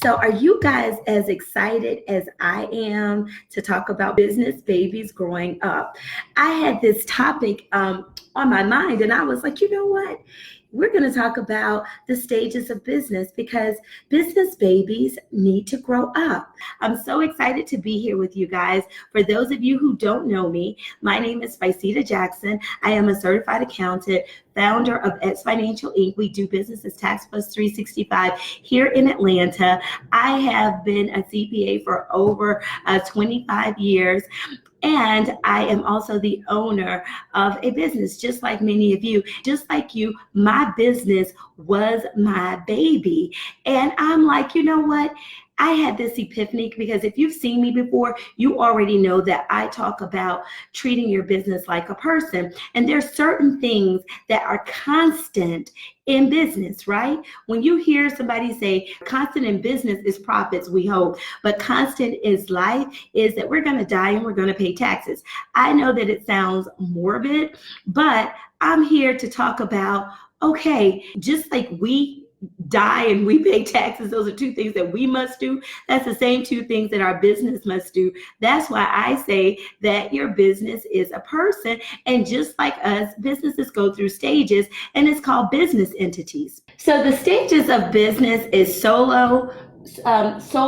So, are you guys as excited as I am to talk about business babies growing up? I had this topic on my mind, and I was like, you know what? We're going to talk about the stages of business because business babies need to grow up. I'm so excited to be here with you guys. For those of you who don't know me, my name is Spiceda Jackson. I am a certified accountant, founder of X Financial Inc. We do business as Tax Plus 365 here in Atlanta. I have been a CPA for over 25 years. And I am also the owner of a business, just like many of you. Just like you, my business was my baby. And I'm like, you know what? I had this epiphany because if you've seen me before, you already know that I talk about treating your business like a person. And there's certain things that are constant in business, right? When you hear somebody say constant in business is profits, we hope, but constant is life, is that we're going to die and we're going to pay taxes. I know that it sounds morbid, but I'm here to talk about, okay, just like we die and we pay taxes, those are two things that we must do. That's the same two things that our business must do. That's why I say that your business is a person, and just like us, businesses go through stages, and it's called business entities. So the stages of business is sole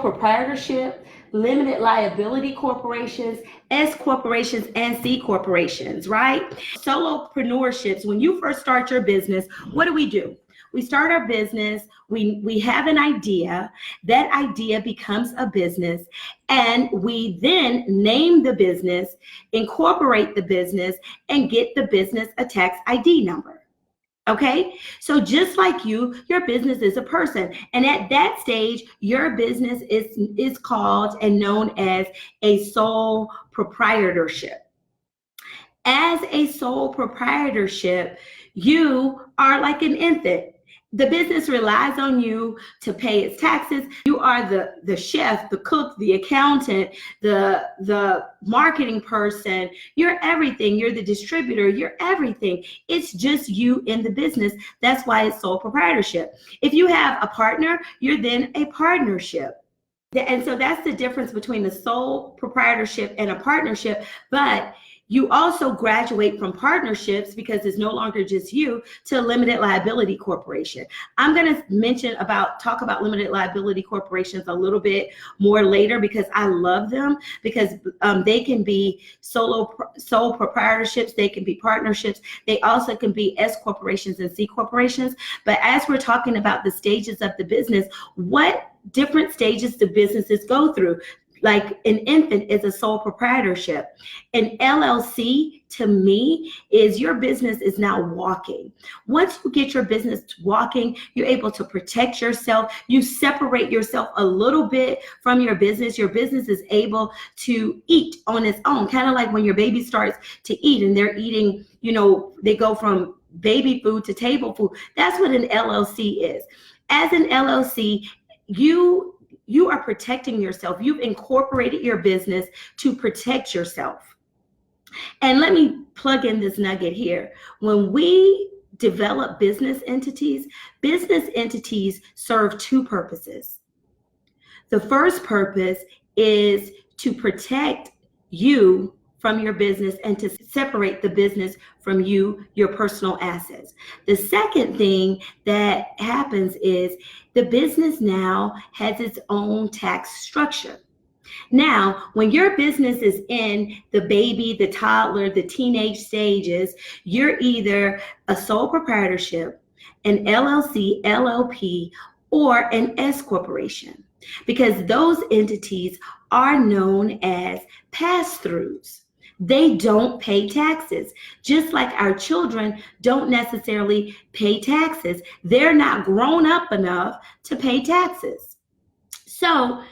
proprietorship, limited liability corporations, S corporations, and C corporations, right? Solopreneurships, when you first start your business, what do? We start our business, we have an idea, that idea becomes a business, and we then name the business, incorporate the business, and get the business a tax ID number. Okay, so just like you, your business is a person. And at that stage, your business is called and known as a sole proprietorship. As a sole proprietorship, you are like an infant. The business relies on you to pay its taxes. You are the chef, the cook, the accountant, the marketing person. You're everything. You're the distributor. You're everything. It's just you in the business. That's why it's sole proprietorship. If you have a partner, you're then a partnership. And so that's the difference between the sole proprietorship and a partnership. But you also graduate from partnerships, because it's no longer just you, to a limited liability corporation. I'm going to talk about limited liability corporations a little bit more later, because I love them, because they can be sole proprietorships, they can be partnerships, they also can be S corporations and C corporations. But as we're talking about the stages of the business, what different stages do businesses go through? Like an infant is a sole proprietorship. An LLC, to me, is your business is now walking. Once you get your business walking, you're able to protect yourself. You separate yourself a little bit from your business. Your business is able to eat on its own, kind of like when your baby starts to eat and they're eating, they go from baby food to table food. That's what an LLC is. As an LLC, you are protecting yourself. You've incorporated your business to protect yourself. And let me plug in this nugget here. When we develop business entities serve two purposes. The first purpose is to protect you from your business and to separate the business from you, your personal assets. The second thing that happens is the business now has its own tax structure. Now, when your business is in the baby, the toddler, the teenage stages, you're either a sole proprietorship, an LLC, LLP, or an S corporation, because those entities are known as pass-throughs. They don't pay taxes. Just like our children don't necessarily pay taxes. They're not grown up enough to pay taxes. So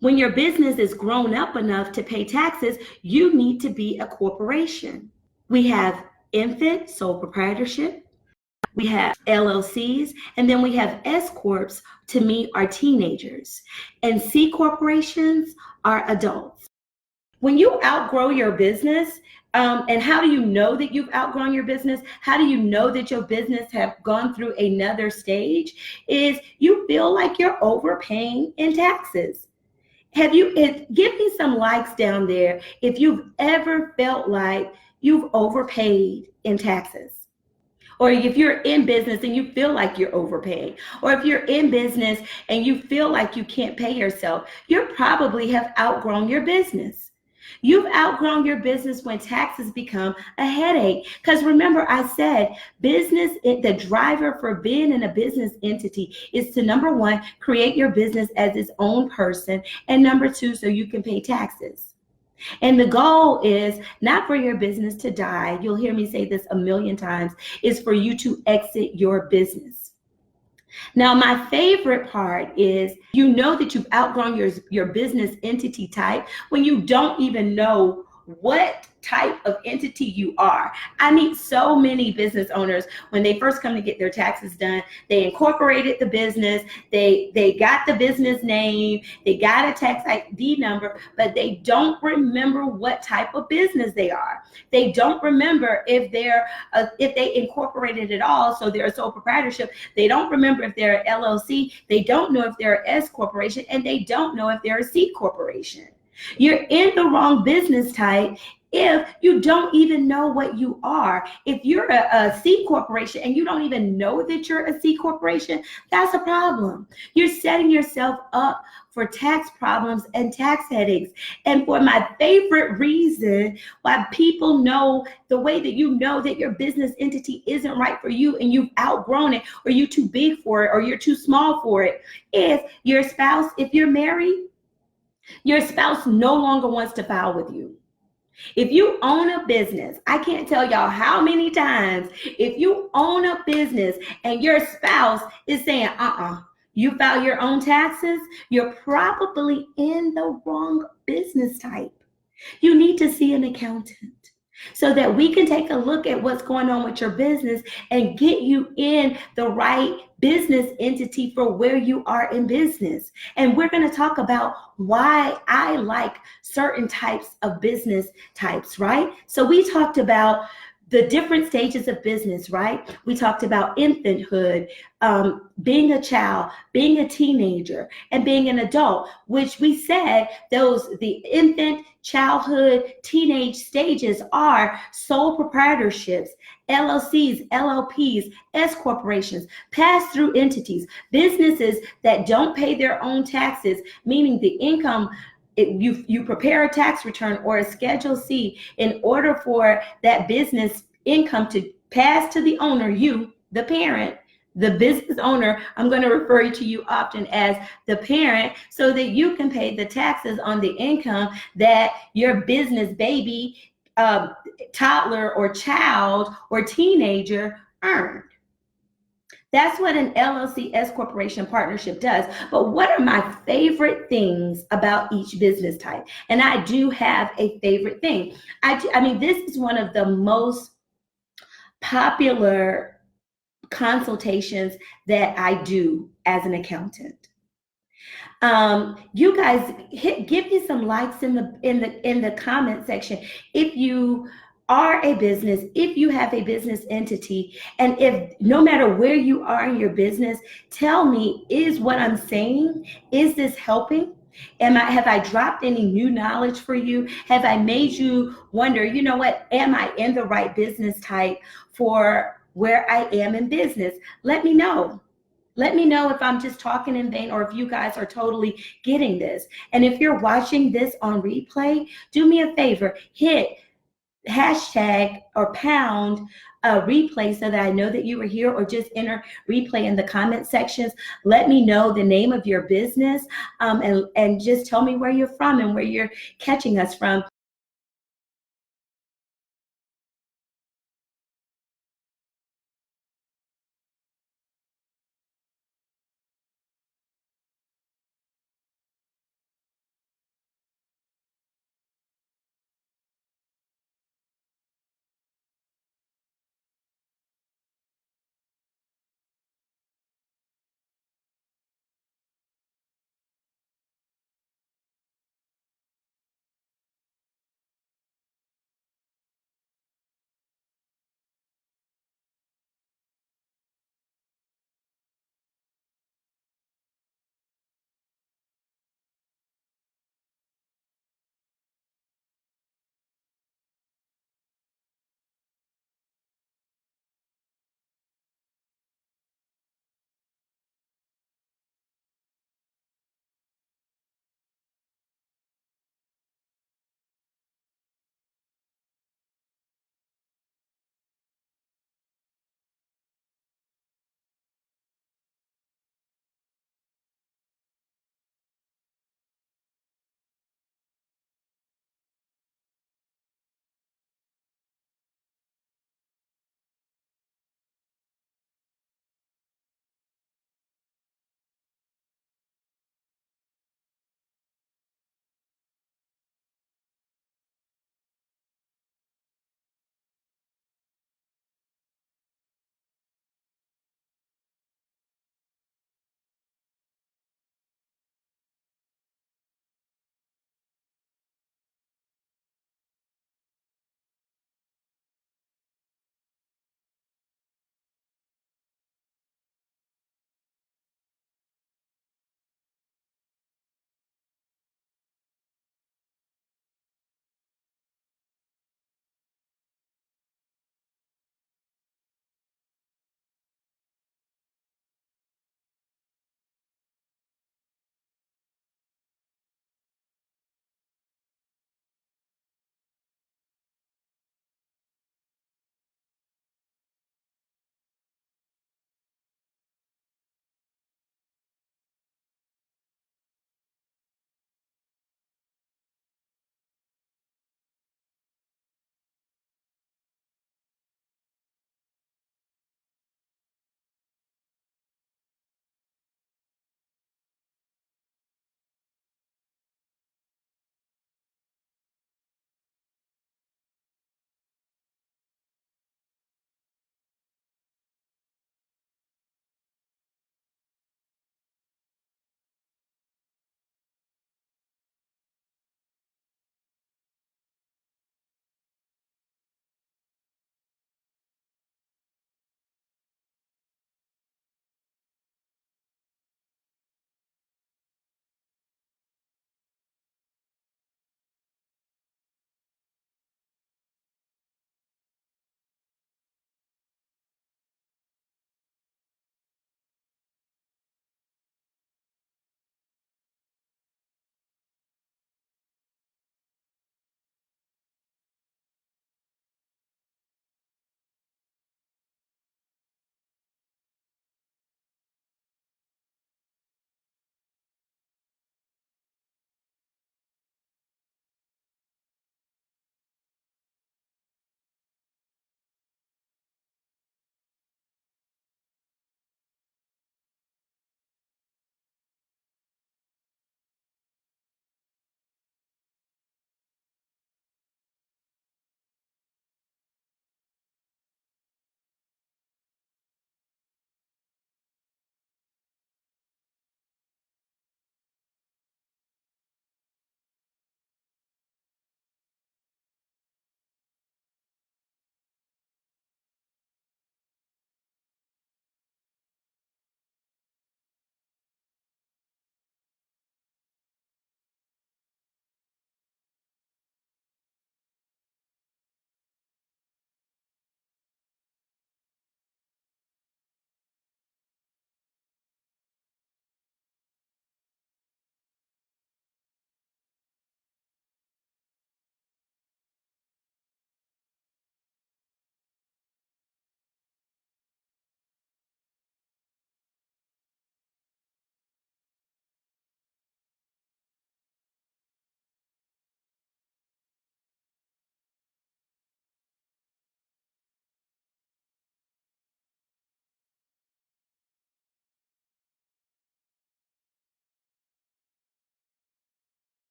when your business is grown up enough to pay taxes, you need to be a corporation. We have infant, sole proprietorship. We have LLCs, and then we have S corps, to me, are teenagers. And C corporations are adults. When you outgrow your business, And how do you know that you've outgrown your business? How do you know that your business have gone through another stage? Is you feel like you're overpaying in taxes. Give me some likes down there if you've ever felt like you've overpaid in taxes. Or if you're in business and you feel like you're overpaying, or if you're in business and you feel like you can't pay yourself, you probably have outgrown your business. You've outgrown your business when taxes become a headache. Because remember, I said the driver for being in a business entity is to, number one, create your business as its own person, and number two, so you can pay taxes. And the goal is not for your business to die. You'll hear me say this a million times, is for you to exit your business. Now, my favorite part is you know that you've outgrown your business entity type when you don't even know what type of entity you are. I meet so many business owners when they first come to get their taxes done. They incorporated the business, they got the business name, they got a tax ID number, but they don't remember what type of business they are. They don't remember if they incorporated it all, so they're a sole proprietorship. They don't remember if they're an LLC. They don't know if they're an S corporation, and they don't know if they're a C corporation. You're in the wrong business type if you don't even know what you are. If you're a C corporation and you don't even know that you're a C corporation, that's a problem. You're setting yourself up for tax problems and tax headaches. And for my favorite reason why people know the way that you know that your business entity isn't right for you and you've outgrown it, or you're too big for it, or you're too small for it, is your spouse. If you're married, your spouse no longer wants to file with you. If you own a business, I can't tell y'all how many times, if you own a business and your spouse is saying, you file your own taxes, you're probably in the wrong business type. You need to see an accountant so that we can take a look at what's going on with your business and get you in the right business entity for where you are in business. And we're going to talk about why I like certain types of business types, right? So we talked about the different stages of business, right? We talked about infanthood, being a child, being a teenager, and being an adult, which we said the infant, childhood, teenage stages are sole proprietorships, LLCs, LLPs, S corporations, pass-through entities, businesses that don't pay their own taxes, meaning the income. You prepare a tax return or a Schedule C in order for that business income to pass to the owner, you, the parent, the business owner. I'm going to refer to you often as the parent, so that you can pay the taxes on the income that your business baby, toddler or child or teenager earned. That's what an LLC S corporation partnership does. But what are my favorite things about each business type? And I do have a favorite thing. I mean, this is one of the most popular consultations that I do as an accountant. You guys give me some likes in the comment section if you are a business, if you have a business entity, and if no matter where you are in your business, tell me, is what I'm saying, is this helping? Have I dropped any new knowledge for you? Have I made you wonder, you know what, am I in the right business type for where I am in business? Let me know. Let me know if I'm just talking in vain or if you guys are totally getting this. And if you're watching this on replay, do me a favor, hit hashtag or pound replay so that I know that you were here, or just enter replay in the comment sections. Let me know the name of your business, and just tell me where you're from and where you're catching us from.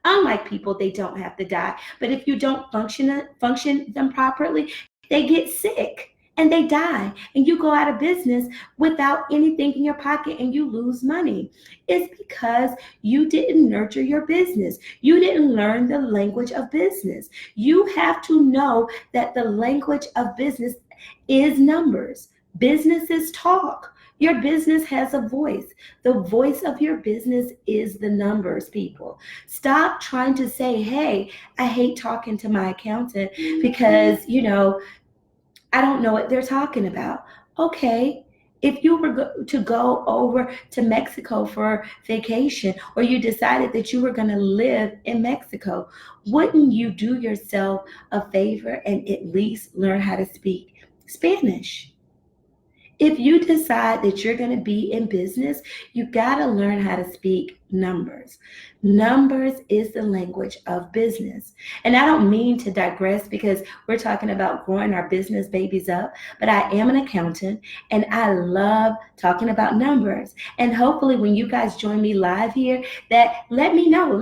Unlike people, they don't have to die. But if you don't function them properly, they get sick and they die, and you go out of business without anything in your pocket and you lose money. It's because you didn't nurture your business. You didn't learn the language of business. You have to know that the language of business is numbers. Businesses talk. Your business has a voice. The voice of your business is the numbers, people. Stop trying to say, hey, I hate talking to my accountant because, I don't know what they're talking about. Okay, if you were to go over to Mexico for vacation, or you decided that you were going to live in Mexico, wouldn't you do yourself a favor and at least learn how to speak Spanish? If you decide that you're going to be in business, you got to learn how to speak numbers. Numbers is the language of business. And I don't mean to digress because we're talking about growing our business babies up, but I am an accountant and I love talking about numbers. And hopefully when you guys join me live here, that let me know,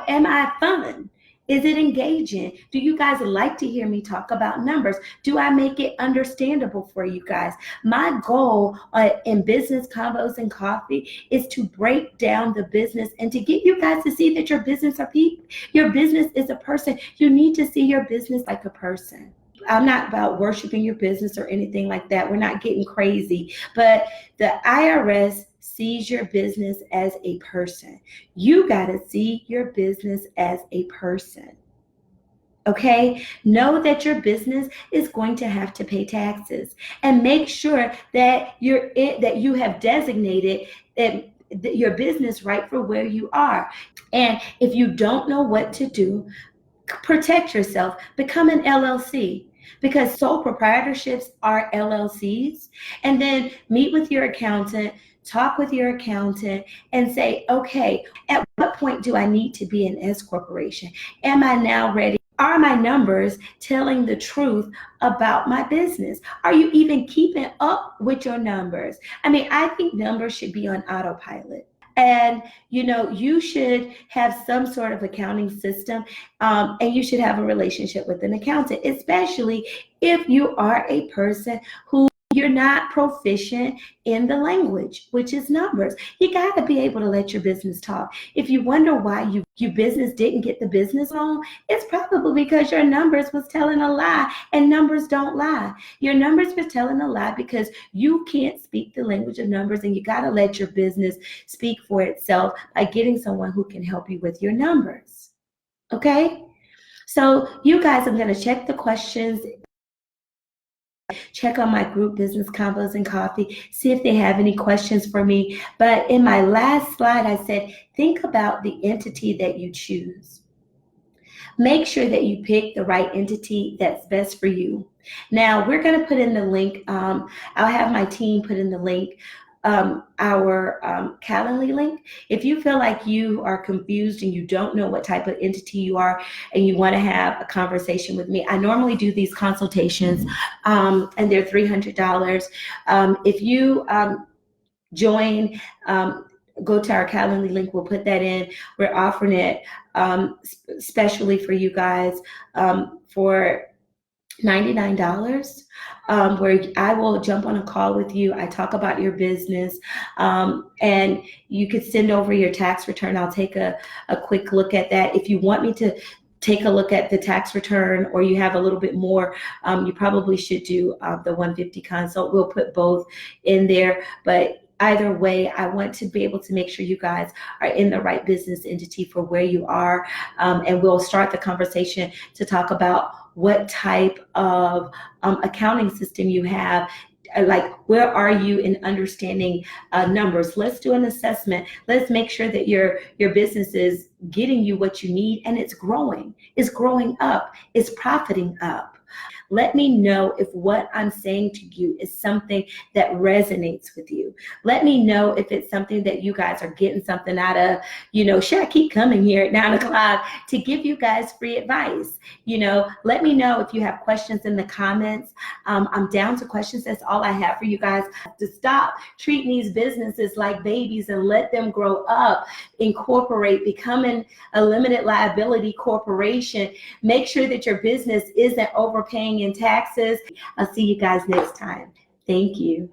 am I fun? Is it engaging? Do you guys like to hear me talk about numbers? Do I make it understandable for you guys? My goal in Business Convos and Coffee is to break down the business and to get you guys to see that your business is a person. You need to see your business like a person. I'm not about worshiping your business or anything like that. We're not getting crazy. But the IRS sees your business as a person. You got to see your business as a person. Okay? Know that your business is going to have to pay taxes, and make sure that you have designated your business right for where you are. And if you don't know what to do, protect yourself. Become an LLC. Because sole proprietorships are LLCs. And then meet with your accountant, talk with your accountant, and say, okay, at what point do I need to be an S corporation? Am I now ready? Are my numbers telling the truth about my business? Are you even keeping up with your numbers? I think numbers should be on autopilot. And you should have some sort of accounting system, and you should have a relationship with an accountant, especially if you are a person who you're not proficient in the language, which is numbers. You got to be able to let your business talk. If you wonder why your business didn't get the business loan, it's probably because your numbers was telling a lie, and numbers don't lie. Your numbers were telling a lie because you can't speak the language of numbers, and you got to let your business speak for itself by getting someone who can help you with your numbers. Okay? So you guys, I'm going to check the questions. Check on my group Business Convos and Coffee, see if they have any questions for me. But in my last slide, I said, think about the entity that you choose. Make sure that you pick the right entity that's best for you. Now, we're going to put in the link. I'll have my team put in the link, our Calendly link. If you feel like you are confused and you don't know what type of entity you are and you want to have a conversation with me, I normally do these consultations, and they're $300. If you join, go to our Calendly link, we'll put that in. We're offering it specially for you guys for $99, where I will jump on a call with you. I talk about your business, and you could send over your tax return. I'll take a quick look at that. If you want me to take a look at the tax return, or you have a little bit more, you probably should do the 150 consult. We'll put both in there, but either way, I want to be able to make sure you guys are in the right business entity for where you are, and we'll start the conversation to talk about what type of accounting system you have. Like, where are you in understanding numbers? Let's do an assessment. Let's make sure that your business is getting you what you need, and it's growing up, it's profiting up. Let me know if what I'm saying to you is something that resonates with you. Let me know if it's something that you guys are getting something out of. Should I keep coming here at 9 o'clock to give you guys free advice? Let me know if you have questions in the comments. I'm down to questions. That's all I have for you guys. To stop treating these businesses like babies and let them grow up, incorporate, becoming a limited liability corporation. Make sure that your business isn't overpaying in taxes. I'll see you guys next time. Thank you.